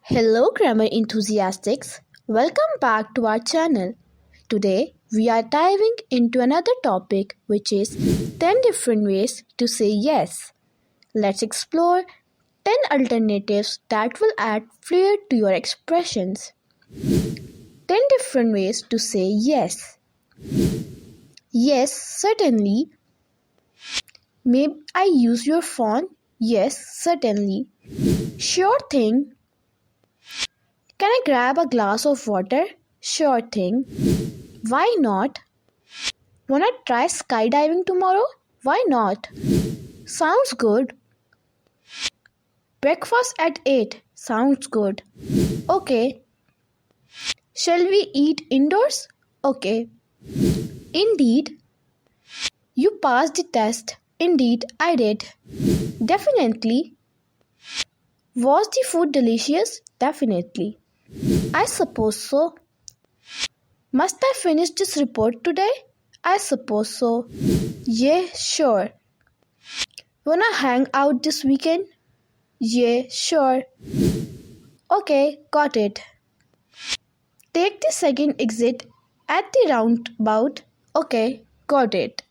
Hello grammar enthusiasts, welcome back to our channel. Today we are diving into another topic which is 10 different ways to say yes. Let's explore 10 alternatives that will add flair to your expressions. 10 different ways to say yes. Yes, certainly. May I use your phone? Yes, certainly. Sure thing. Can I grab a glass of water? Sure thing. Why not? Wanna try skydiving tomorrow? Why not? Sounds good. Breakfast at 8. Sounds good. Okay. Shall we eat indoors? Okay. Indeed. You passed the test. Indeed, I did. Definitely. Was the food delicious? Definitely. I suppose so. Must I finish this report today? I suppose so. Yeah, sure. Wanna hang out this weekend? Yeah, sure. Okay, got it. Take the second exit at the roundabout. Okay, got it.